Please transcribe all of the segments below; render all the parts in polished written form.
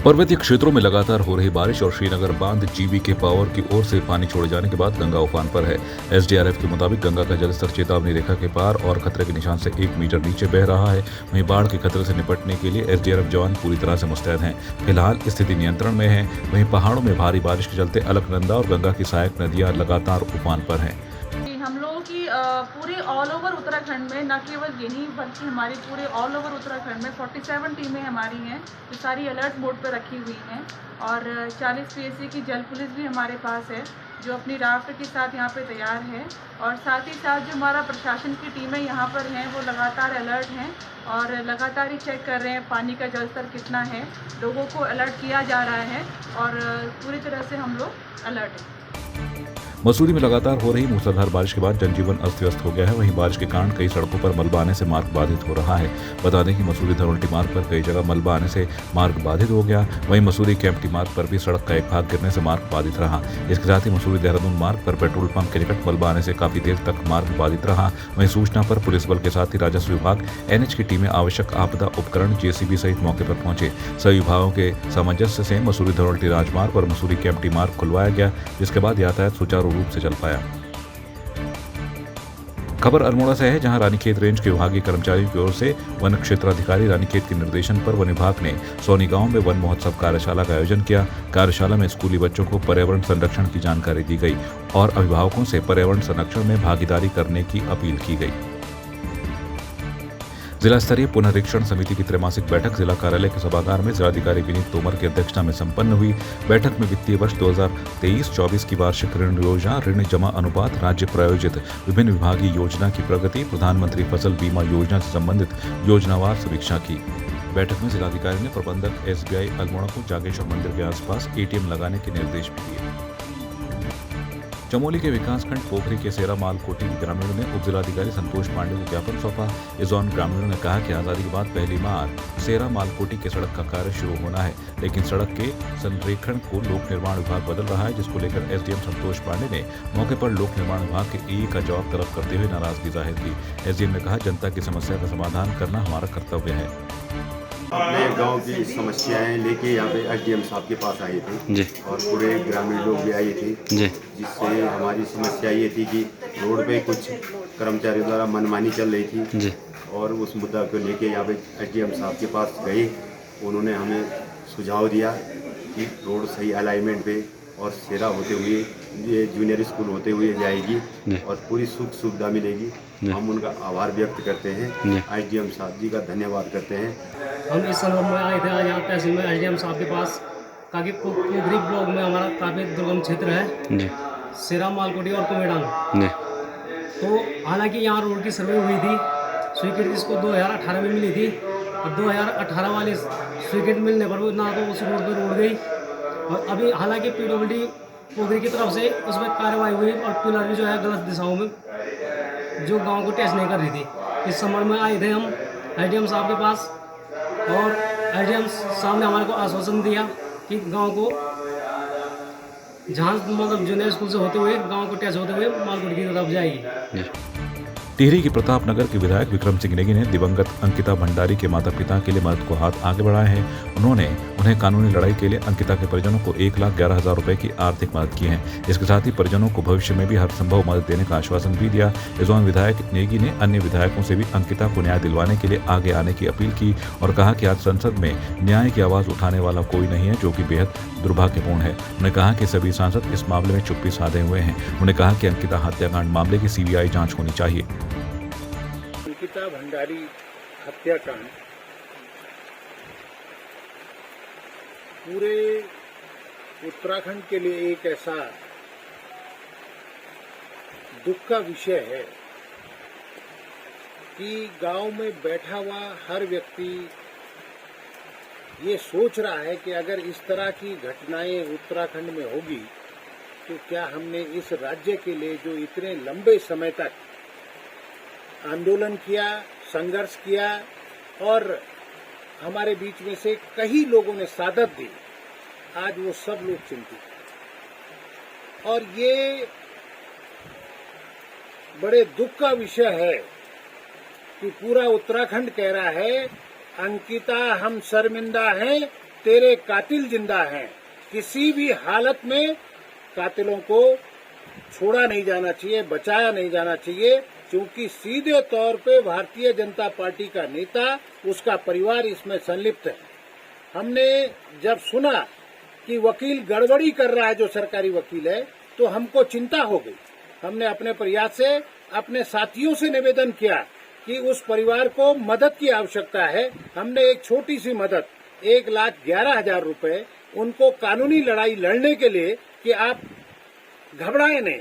पर्वतीय क्षेत्रों में लगातार हो रही बारिश और श्रीनगर बांध जीवीके पावर की ओर से पानी छोड़े जाने के बाद गंगा उफान पर है। एसडीआरएफ के मुताबिक गंगा का जलस्तर चेतावनी रेखा के पार और खतरे के निशान से 1 मीटर नीचे बह रहा है। वहीं बाढ़ के खतरे से निपटने के लिए एसडीआरएफ जवान पूरी तरह से मुस्तैद हैं। फिलहाल स्थिति नियंत्रण में है। वहीं पहाड़ों में भारी बारिश के चलते अलकनंदा और गंगा की सहायक नदियां लगातार उफान पर हैं। हम लोगों की पूरे ऑल ओवर उत्तराखंड में, न केवल यहीं बल्कि हमारी पूरे ऑल ओवर उत्तराखंड में 47 टीमें हमारी हैं जो सारी अलर्ट मोड पर रखी हुई हैं और 40 पीएसए की जल पुलिस भी हमारे पास है जो अपनी राफ्ट के साथ यहाँ पे तैयार है। और साथ ही साथ जो हमारा प्रशासन की टीमें यहाँ पर हैं वो लगातार अलर्ट हैं और लगातार ही चेक कर रहे हैं पानी का जल स्तर कितना है। लोगों को अलर्ट किया जा रहा है और पूरी तरह से हम लोग अलर्ट हैं। मसूरी में लगातार हो रही मूसलाधार बारिश के बाद जनजीवन अस्त व्यस्त हो गया है। वहीं बारिश के कारण कई सड़कों पर मलबा आने से मार्ग बाधित हो रहा है। बता दें कि मसूरी धरोल्टी मार्ग पर कई जगह मलबा आने से मार्ग बाधित हो गया। वहीं मसूरी कैंपटी मार्ग पर भी सड़क का एक भाग गिरने से मार्ग बाधित रहा। इसके साथ ही मसूरी देहरादून मार्ग पर पेट्रोल पंप के निकट मलबा आने से काफी देर तक मार्ग बाधित रहा। वहीं सूचना पर पुलिस बल के साथ ही राजस्व विभाग, एनएच की टीमें आवश्यक आपदा उपकरण, जेसीबी सहित मौके पर पहुंचे। सभी विभागों के सामंजस्य से मसूरी धरोल्टी राजमार्ग और मसूरी कैंपटी मार्ग खुलवाया गया, जिसके बाद यातायात सुचारू रूप से चल पाया। खबर अल्मोड़ा से है, जहां रानीखेत रेंज के विभागीय कर्मचारियों की ओर से वन क्षेत्राधिकारी रानीखेत के निर्देशन पर वन विभाग ने सोनी गांव में वन महोत्सव कार्यशाला का आयोजन किया। कार्यशाला में स्कूली बच्चों को पर्यावरण संरक्षण की जानकारी दी गई और अभिभावकों से पर्यावरण संरक्षण में भागीदारी करने की अपील की गई। जिला स्तरीय पुनरीक्षण समिति की त्रैमासिक बैठक जिला कार्यालय के सभागार में जिलाधिकारी विनीत तोमर की अध्यक्षता में संपन्न हुई। बैठक में वित्तीय वर्ष 2023-24 की वार्षिक ऋण योजना, ऋण जमा अनुपात, राज्य प्रायोजित विभिन्न विभागीय योजना की प्रगति, प्रधानमंत्री फसल बीमा योजना से संबंधित योजनावार समीक्षा की। बैठक में जिलाधिकारी ने प्रबंधक एसबीआई अल्मोड़ा को जागेश्वर मंदिर के आसपास एटीएम लगाने के निर्देश भी दिए। चमोली के विकासखंड पोखरी के सेरा मालकोटी के ग्रामीणों ने उप जिलाधिकारी संतोष पांडे को ज्ञापन सौंपा। इस दौरान ग्रामीणों ने कहा कि आजादी के बाद पहली बार सेरा मालकोटी के सड़क का कार्य शुरू होना है, लेकिन सड़क के संरेखण को लोक निर्माण विभाग बदल रहा है, जिसको लेकर एसडीएम संतोष पांडे ने मौके पर लोक निर्माण विभाग के ईई का जवाब तलब करते हुए नाराजगी जाहिर की। एसडीएम ने कहा, जनता की समस्या का समाधान करना हमारा कर्तव्य है। अपने गांव की समस्याएं लेके यहाँ पे एसडीएम साहब के पास आए थे जी। और पूरे ग्रामीण लोग भी आए थे जी। जिससे हमारी समस्या ये थी कि रोड पे कुछ कर्मचारियों द्वारा मनमानी चल रही थी जी। और उस मुद्दा को लेके यहाँ पे एसडीएम साहब के पास गए। उन्होंने हमें सुझाव दिया कि रोड सही अलाइनमेंट पे और सेरा होते हुए ये जूनियर स्कूल होते हुए जाएगी और पूरी सुख सुविधा मिलेगी। हम उनका आभार व्यक्त करते हैं, एसडीएम साहब जी का धन्यवाद करते हैं। हम इस संदर्भ में आए थे आज यहाँ तहसील में एसडीएम साहब के पास, ताकि पोखरी ब्लॉक में हमारा काफ़ी दुर्गम क्षेत्र है जी। सेरा मालकोटी और कुमेडांग, तो हालांकि यहाँ रोड की सर्वे हुई थी, स्वीकृति इसको 2018 में मिली थी और 2018 वाली स्वीकृति मिलने पर ना तो उस रोड पर रोड गई और अभी हालांकि पीडब्ल्यूडी पोखरी की तरफ से उसमें कार्रवाई हुई और पिलर भी जो है गलत दिशाओं में जो गांव को टच नहीं कर रही थी। इस संबंध में आए थे हम एसडीएम साहब के पास और एसडीएम साहब ने हमारे को आश्वासन दिया कि गांव को जहाँ मतलब जूनियर स्कूल से होते हुए गांव को टच होते हुए मालकोटी की तरफ जाएगी। टिहरी की प्रताप नगर के विधायक विक्रम सिंह नेगी ने दिवंगत अंकिता भंडारी के माता पिता के लिए मदद को हाथ आगे बढ़ाए हैं। उन्होंने उन्हें कानूनी लड़ाई के लिए अंकिता के परिजनों को 1,11,000 रुपए की आर्थिक मदद की है। इसके साथ ही परिजनों को भविष्य में भी हर संभव मदद देने का आश्वासन भी दिया। इस दौरान विधायक नेगी ने अन्य विधायकों से भी अंकिता को न्याय दिलवाने के लिए आगे आने की अपील की और कहा कि आज संसद में न्याय की आवाज उठाने वाला कोई नहीं है, जो कि बेहद दुर्भाग्यपूर्ण है। उन्होंने कहा कि सभी सांसद इस मामले में चुप्पी साधे हुए हैं। उन्होंने कहा कि अंकिता हत्याकांड मामले की सीबीआई जांच होनी चाहिए। अंकिता भंडारी हत्याकांड पूरे उत्तराखंड के लिए एक ऐसा दुख का विषय है कि गांव में बैठा हुआ हर व्यक्ति ये सोच रहा है कि अगर इस तरह की घटनाएं उत्तराखंड में होगी तो क्या हमने इस राज्य के लिए जो इतने लंबे समय तक आंदोलन किया, संघर्ष किया और हमारे बीच में से कई लोगों ने सादत दी, आज वो सब लोग चिंतित। और ये बड़े दुख का विषय है कि पूरा उत्तराखंड कह रहा है अंकिता हम शर्मिंदा हैं तेरे कातिल जिंदा हैं। किसी भी हालत में कातिलों को छोड़ा नहीं जाना चाहिए, बचाया नहीं जाना चाहिए, क्योंकि सीधे तौर पे भारतीय जनता पार्टी का नेता, उसका परिवार इसमें संलिप्त है। हमने जब सुना कि वकील गड़बड़ी कर रहा है, जो सरकारी वकील है, तो हमको चिंता हो गई। हमने अपने प्रयास से अपने साथियों से निवेदन किया कि उस परिवार को मदद की आवश्यकता है। हमने एक छोटी सी मदद 1,11,000 रुपए उनको कानूनी लड़ाई लड़ने के लिए, कि आप घबराए नहीं,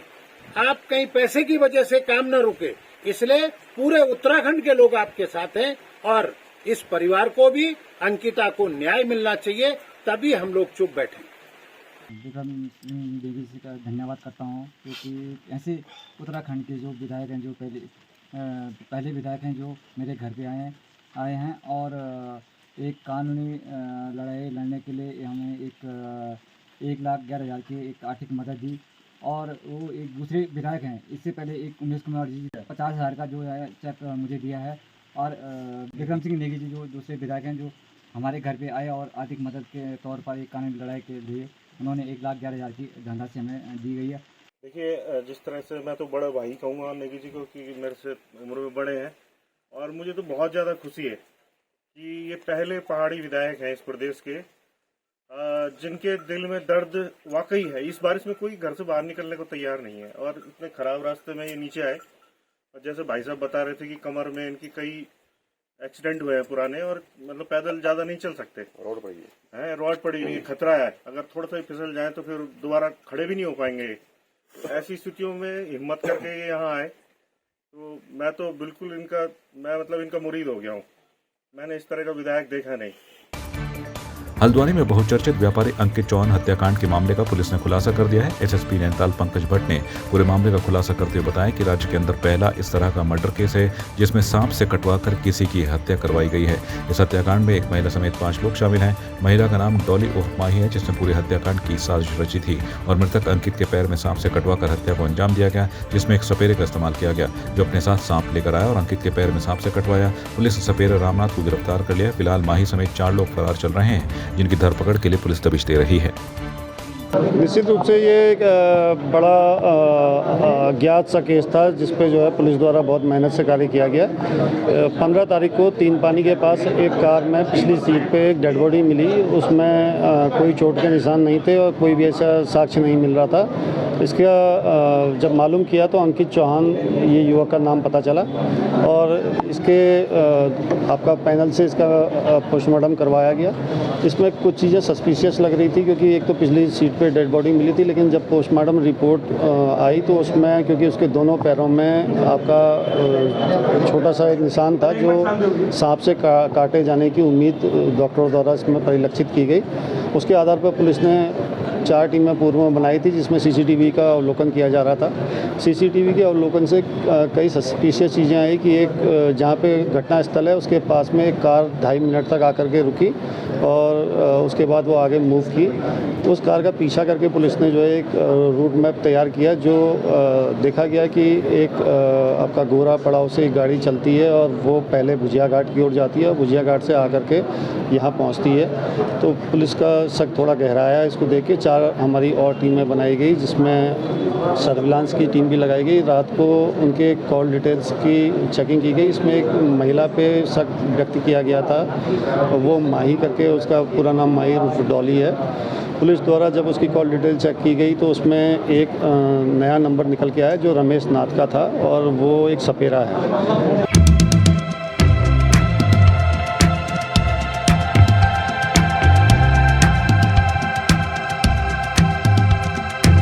आप कहीं पैसे की वजह से काम न रुके, इसलिए पूरे उत्तराखंड के लोग आपके साथ हैं और इस परिवार को भी, अंकिता को न्याय मिलना चाहिए, तभी हम लोग चुप बैठे। विक्रम सिंह देवी जी का धन्यवाद करता हूँ, क्योंकि ऐसे उत्तराखंड के जो विधायक हैं, जो पहले विधायक हैं जो मेरे घर पे आए हैं और एक कानूनी लड़ाई लड़ने के लिए हमें 1,11,000 की एक आर्थिक मदद दी। और वो एक दूसरे विधायक हैं, इससे पहले एक उमेश कुमार जी 50,000 का जो है चेक मुझे दिया है। और विक्रम सिंह नेगी जी जो दूसरे विधायक हैं, जो हमारे घर पे आए और आर्थिक मदद के तौर पर एक कानूनी लड़ाई के लिए उन्होंने 1,11,000 की धनराशि हमें दी गई है। देखिए, जिस तरह से मैं तो बड़ा भाई कहूँगा नेगी जी को, कि मेरे से उम्र में बड़े हैं, और मुझे तो बहुत ज़्यादा खुशी है कि ये पहले पहाड़ी विधायक हैं इस प्रदेश के जिनके दिल में दर्द वाकई है। इस बारिश में कोई घर से बाहर निकलने को तैयार नहीं है और इतने खराब रास्ते में ये नीचे आए। और जैसे भाई साहब बता रहे थे कि कमर में इनकी कई एक्सीडेंट हुए हैं पुराने, और मतलब पैदल ज़्यादा नहीं चल सकते, रोड पड़ी है, रोड पड़ी हुई है, खतरा है, अगर थोड़ा सा फिसल जाए तो फिर दोबारा खड़े भी नहीं हो पाएंगे। ऐसी स्थितियों में हिम्मत करके ये यहाँ आए, तो मैं तो बिल्कुल इनका मुरीद हो गया हूँ। मैंने इस तरह का विधायक देखा नहीं। हल्द्वानी में बहुचर्चित व्यापारी अंकित चौहान हत्याकांड के मामले का पुलिस ने खुलासा कर दिया है। एसएसपी नैनीताल पंकज भट्ट ने पूरे मामले का खुलासा करते हुए बताया कि राज्य के अंदर पहला इस तरह का मर्डर केस है जिसमें सांप से कटवाकर किसी की हत्या करवाई गई है। इस हत्याकांड में एक महिला समेत 5 लोग शामिल हैं। महिला का नाम डॉली उर्फ माही है, जिसने पूरे हत्याकांड की साजिश रची थी और मृतक अंकित के पैर में सांप से कटवाकर हत्या को अंजाम दिया गया, जिसमें एक सपेरे का इस्तेमाल किया गया जो अपने साथ सांप लेकर आया और अंकित के पैर में सांप से कटवाया। पुलिस सपेरे रामनाथ को गिरफ्तार कर लिया। फिलहाल माही समेत 4 लोग फरार चल रहे हैं, जिनकी धरपकड़ के लिए पुलिस दबिश दे रही है। निश्चित रूप से ये एक बड़ा अज्ञात सा केस था, जिस पे जो है पुलिस द्वारा बहुत मेहनत से कार्य किया गया। 15 तारीख को 3 पानी के पास एक कार में पिछली सीट पे एक डेड बॉडी मिली। उसमें कोई चोट के निशान नहीं थे और कोई भी ऐसा साक्ष्य नहीं मिल रहा था। इसका जब मालूम किया तो अंकित चौहान ये युवक का नाम पता चला और इसके आपका पैनल से इसका पोस्टमार्टम करवाया गया। इसमें कुछ चीज़ें सस्पिशियस लग रही थी, क्योंकि एक तो पिछली सीट पे डेड बॉडी मिली थी, लेकिन जब पोस्टमार्टम रिपोर्ट आई तो उसमें क्योंकि उसके दोनों पैरों में आपका छोटा सा एक निशान था जो सांप से काटे जाने की उम्मीद डॉक्टरों द्वारा इसमें परिलक्षित की गई। उसके आधार पर पुलिस ने 4 टीमें पूर्व में बनाई थी, जिसमें सीसीटीवी का अवलोकन किया जा रहा था। सीसीटीवी के अवलोकन से कई सस्पिशियस चीज़ें आई कि एक जहाँ पे घटना स्थल है उसके पास में एक कार 2.5 मिनट तक आकर के रुकी और उसके बाद वो आगे मूव की। तो उस कार का पीछा करके पुलिस ने जो है एक रूट मैप तैयार किया, जो देखा गया कि एक आपका गोरा पड़ाव से एक गाड़ी चलती है और वो पहले भुजिया घाट की ओर जाती है और भुजिया घाट से आकर के यहाँ पहुँचती है। तो पुलिस का शक थोड़ा गहराया। इसको देख के 4 हमारी और टीमें बनाई गई, जिसमें सर्विलांस की टीम भी लगाई गई। रात को उनके कॉल डिटेल्स की चेकिंग की गई। इसमें एक महिला पे शक व्यक्त किया गया था, वो माही करके, उसका पूरा नाम माही उर्फ डॉली है। पुलिस द्वारा जब उसकी कॉल डिटेल चेक की गई तो उसमें एक नया नंबर निकल के आया जो रमेश नाथ का था और वो एक सपेरा है।